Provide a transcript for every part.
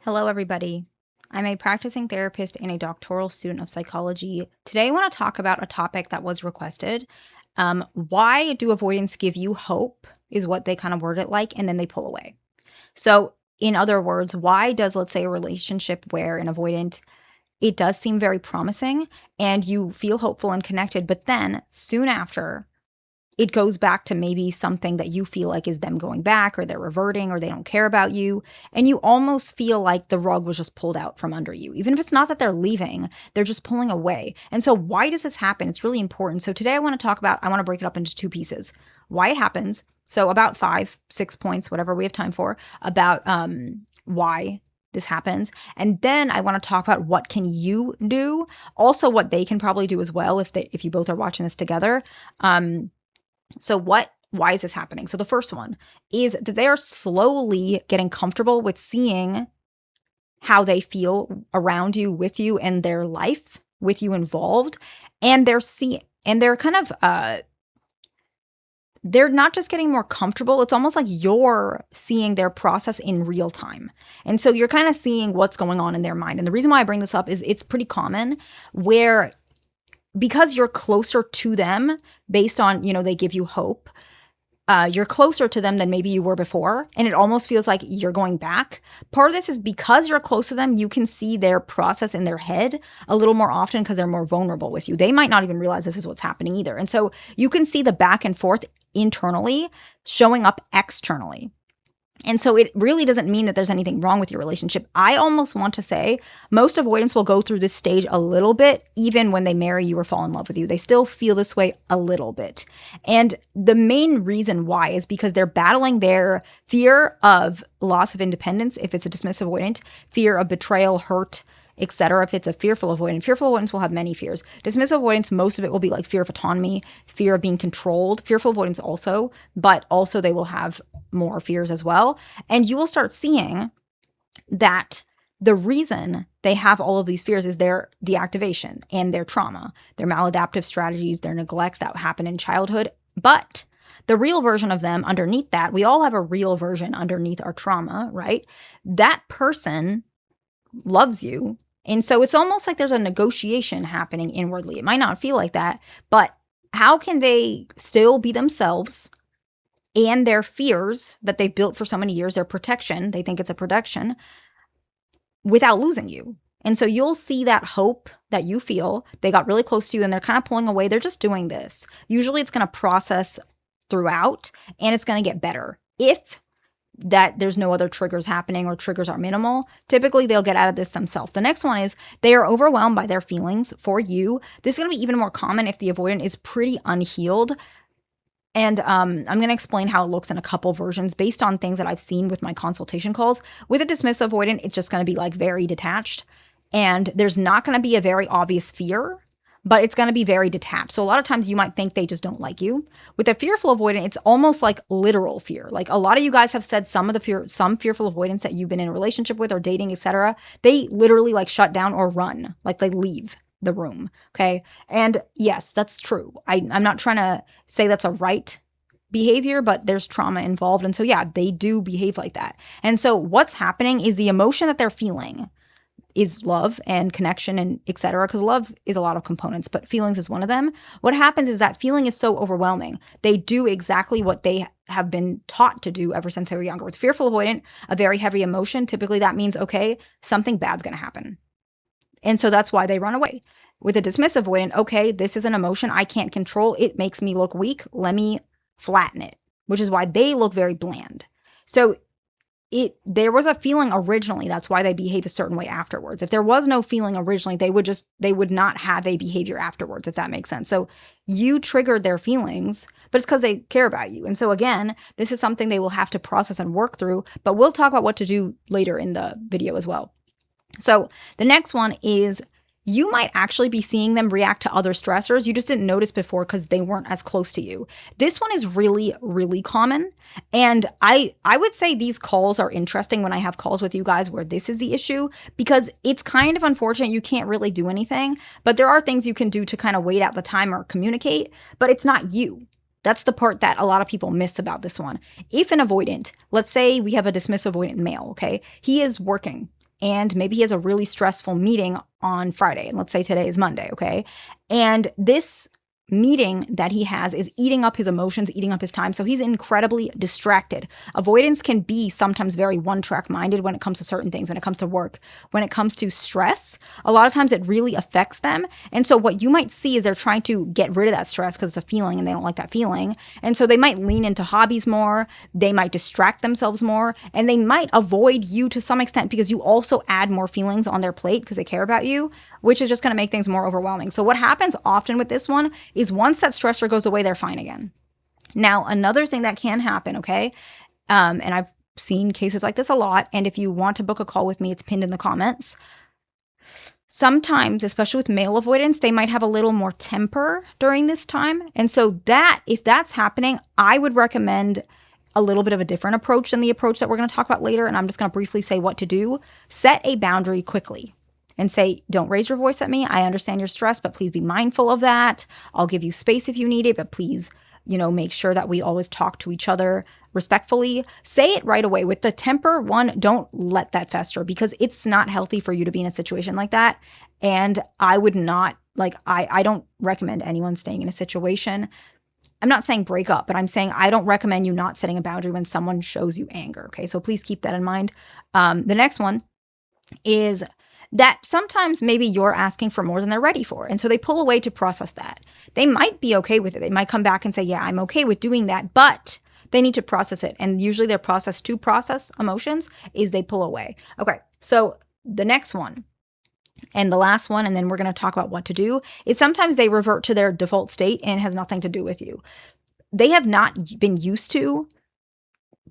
Hello, everybody. I'm a practicing therapist and a doctoral student of psychology. Today, I want to talk about a topic that was requested. Why do avoidants give you hope, is what they kind of word it like, and then they pull away. So, in other words, why does, let's say, a relationship where an avoidant, it does seem very promising and you feel hopeful and connected, but then soon after, it goes back to maybe something that you feel like is them going back or they're reverting or they don't care about you. And you almost feel like the rug was just pulled out from under you. Even if it's not that they're leaving, they're just pulling away. And so why does this happen? It's really important. So today I want to break it up into two pieces. Why it happens. So about 5, 6 points, whatever we have time for, about why this happens. And then I want to talk about what can you do, also what they can probably do as well if you both are watching this together. Why is this happening? So the first one is that they are slowly getting comfortable with seeing how they feel around you, with you, and their life with you involved. And they're kind of, they're not just getting more comfortable. It's almost like you're seeing their process in real time. And so you're kind of seeing what's going on in their mind. And the reason why I bring this up is it's pretty common where, because you're closer to them based on, they give you hope, you're closer to them than maybe you were before. And it almost feels like you're going back. Part of this is because you're close to them, you can see their process in their head a little more often because they're more vulnerable with you. They might not even realize this is what's happening either. And so you can see the back and forth internally showing up externally. And so it really doesn't mean that there's anything wrong with your relationship. I almost want to say most avoidants will go through this stage a little bit, even when they marry you or fall in love with you. They still feel this way a little bit. And the main reason why is because they're battling their fear of loss of independence, if it's a dismissive avoidant, fear of betrayal, hurt, etc. If it's a fearful avoidance will have many fears. Dismissive avoidance, most of it will be like fear of autonomy, fear of being controlled. Fearful avoidance also, but also they will have more fears as well. And you will start seeing that the reason they have all of these fears is their deactivation and their trauma, their maladaptive strategies, their neglect that happened in childhood. But the real version of them underneath that, we all have a real version underneath our trauma, right? That person loves you. And so it's almost like there's a negotiation happening inwardly. It might not feel like that, but how can they still be themselves and their fears that they've built for so many years, their protection, they think it's a protection, without losing you? And so you'll see that hope that you feel. They got really close to you and they're kind of pulling away. They're just doing this. Usually it's going to process throughout and it's going to get better. If that there's no other triggers happening or triggers are minimal, typically they'll get out of this themselves. The next one is they are overwhelmed by their feelings for you. This is going to be even more common if the avoidant is pretty unhealed. And I'm going to explain how it looks in a couple versions based on things that I've seen with my consultation calls. With a dismissive avoidant, it's just going to be like very detached. And there's not going to be a very obvious fear, but it's going to be very detached. So a lot of times you might think they just don't like you. With a fearful avoidant, it's almost like literal fear. Like a lot of you guys have said some fearful avoidants that you've been in a relationship with or dating, etc. They literally like shut down or run, like they leave the room. Okay. And yes, that's true. I'm not trying to say that's a right behavior, but there's trauma involved. And so, yeah, they do behave like that. And so what's happening is the emotion that they're feeling is love and connection and etc. Because love is a lot of components, but feelings is one of them. What happens is that feeling is so overwhelming. They do exactly what they have been taught to do ever since they were younger. With fearful avoidant, a very heavy emotion, typically that means, okay, something bad's going to happen. And so that's why they run away. With a dismissive avoidant, okay, this is an emotion I can't control. It makes me look weak. Let me flatten it, which is why they look very bland. So there was a feeling originally. That's why they behave a certain way afterwards. If there was no feeling originally, they would not have a behavior afterwards, if that makes sense. So you triggered their feelings, but it's because they care about you. And so again, this is something they will have to process and work through, but we'll talk about what to do later in the video as well. So the next one is you might actually be seeing them react to other stressors you just didn't notice before because they weren't as close to you. This one is really, really common. And I would say these calls are interesting when I have calls with you guys where this is the issue, because it's kind of unfortunate you can't really do anything, but there are things you can do to kind of wait out the time or communicate, but it's not you. That's the part that a lot of people miss about this one. If an avoidant, let's say we have a dismissive avoidant male, okay? He is working and maybe he has a really stressful meeting on Friday, and let's say today is Monday, okay? And this meeting that he has is eating up his emotions, eating up his time. So he's incredibly distracted. Avoidance can be sometimes very one-track minded when it comes to certain things, when it comes to work, when it comes to stress. A lot of times it really affects them. And so what you might see is they're trying to get rid of that stress because it's a feeling and they don't like that feeling. And so they might lean into hobbies more, they might distract themselves more, and they might avoid you to some extent because you also add more feelings on their plate because they care about you, which is just going to make things more overwhelming. So what happens often with this one is once that stressor goes away, they're fine again. Now, another thing that can happen, okay, and I've seen cases like this a lot, and if you want to book a call with me, it's pinned in the comments. Sometimes, especially with male avoidance, they might have a little more temper during this time. And so that, if that's happening, I would recommend a little bit of a different approach than the approach that we're going to talk about later. And I'm just going to briefly say what to do. Set a boundary quickly and say, don't raise your voice at me. I understand you're stressed, but please be mindful of that. I'll give you space if you need it, but please, make sure that we always talk to each other respectfully. Say it right away. With the temper one, don't let that fester because it's not healthy for you to be in a situation like that. And I would not, I don't recommend anyone staying in a situation. I'm not saying break up, but I'm saying I don't recommend you not setting a boundary when someone shows you anger. Okay, so please keep that in mind. The next one is that sometimes maybe you're asking for more than they're ready for. And so they pull away to process that. They might be okay with it. They might come back and say, yeah, I'm okay with doing that, but they need to process it. And usually their process to process emotions is they pull away. Okay, so the next one and the last one, and then we're going to talk about what to do, is sometimes they revert to their default state and it has nothing to do with you. They have not been used to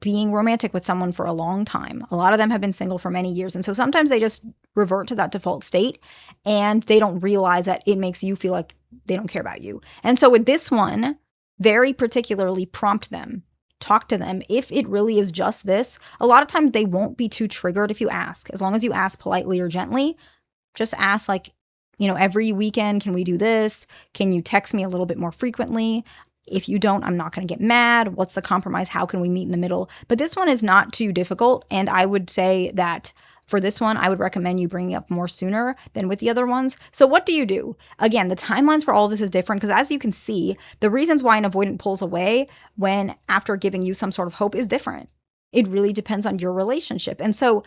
being romantic with someone for a long time. A lot of them have been single for many years. And so sometimes they just revert to that default state and they don't realize that it makes you feel like they don't care about you. And so with this one, very particularly prompt them, talk to them. If it really is just this, a lot of times they won't be too triggered if you ask. As long as you ask politely or gently, just ask every weekend, can we do this? Can you text me a little bit more frequently? If you don't, I'm not going to get mad. What's the compromise? How can we meet in the middle? But this one is not too difficult. And I would say that for this one, I would recommend you bring it up more sooner than with the other ones. So what do you do? Again, the timelines for all of this is different because as you can see, the reasons why an avoidant pulls away when after giving you some sort of hope is different. It really depends on your relationship. And so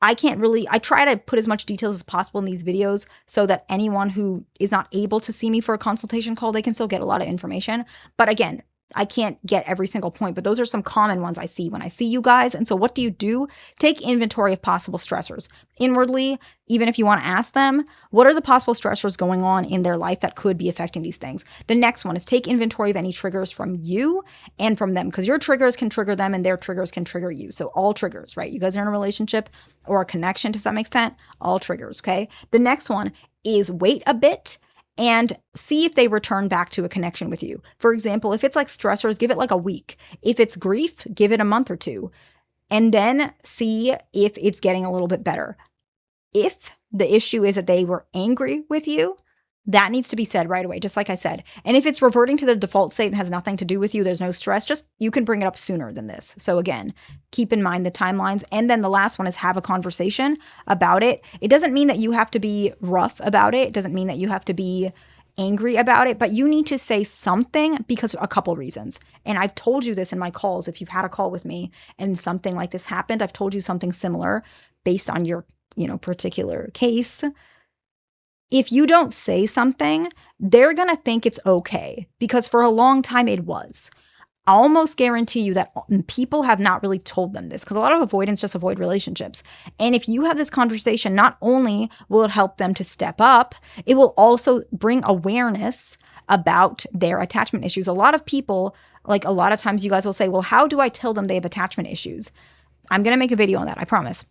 I try to put as much details as possible in these videos so that anyone who is not able to see me for a consultation call, they can still get a lot of information. But again, I can't get every single point, but those are some common ones I see when I see you guys. And so what do you do? Take inventory of possible stressors. Inwardly, even if you want to ask them, what are the possible stressors going on in their life that could be affecting these things? The next one is take inventory of any triggers from you and from them, because your triggers can trigger them and their triggers can trigger you. So all triggers, right? You guys are in a relationship or a connection to some extent, all triggers, okay? The next one is wait a bit and see if they return back to a connection with you. For example, if it's like stressors, give it like a week. If it's grief, give it a month or two. And then see if it's getting a little bit better. If the issue is that they were angry with you, that needs to be said right away, just like I said. And if it's reverting to the default state and has nothing to do with you, there's no stress, you can bring it up sooner than this. So again, keep in mind the timelines. And then the last one is have a conversation about it. It doesn't mean that you have to be rough about it. It doesn't mean that you have to be angry about it, but you need to say something because a couple reasons. And I've told you this in my calls. If you've had a call with me and something like this happened, I've told you something similar based on your, particular case. If you don't say something, they're going to think it's okay because for a long time it was. I almost guarantee you that people have not really told them this because a lot of avoidants just avoid relationships. And if you have this conversation, not only will it help them to step up, it will also bring awareness about their attachment issues. A lot of people, a lot of times you guys will say, well, how do I tell them they have attachment issues? I'm going to make a video on that, I promise.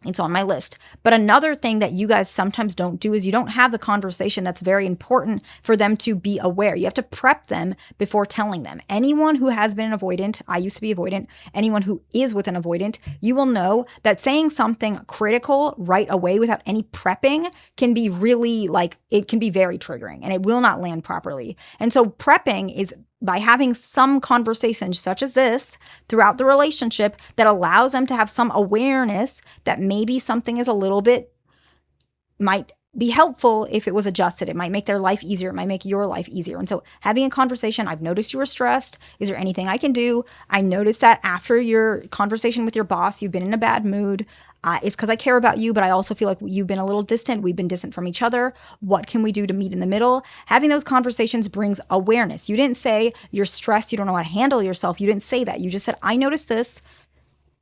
It's on my list. But another thing that you guys sometimes don't do is you don't have the conversation that's very important for them to be aware. You have to prep them before telling them. Anyone who has been an avoidant, I used to be avoidant, anyone who is with an avoidant, you will know that saying something critical right away without any prepping can be really it can be very triggering and it will not land properly. And so prepping is by having some conversation such as this throughout the relationship that allows them to have some awareness that maybe something is a little bit, might be helpful if it was adjusted. It might make their life easier. It might make your life easier. And so having a conversation, I've noticed you were stressed. Is there anything I can do? I noticed that after your conversation with your boss, you've been in a bad mood. It's because I care about you, but I also feel like you've been a little distant. We've been distant from each other. What can we do to meet in the middle? Having those conversations brings awareness. You didn't say you're stressed, you don't know how to handle yourself. You didn't say that. You just said, I noticed this.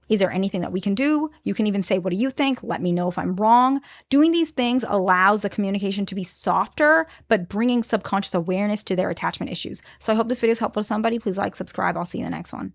Is there anything that we can do? You can even say, what do you think? Let me know if I'm wrong. Doing these things allows the communication to be softer, but bringing subconscious awareness to their attachment issues. So I hope this video is helpful to somebody. Please like, subscribe. I'll see you in the next one.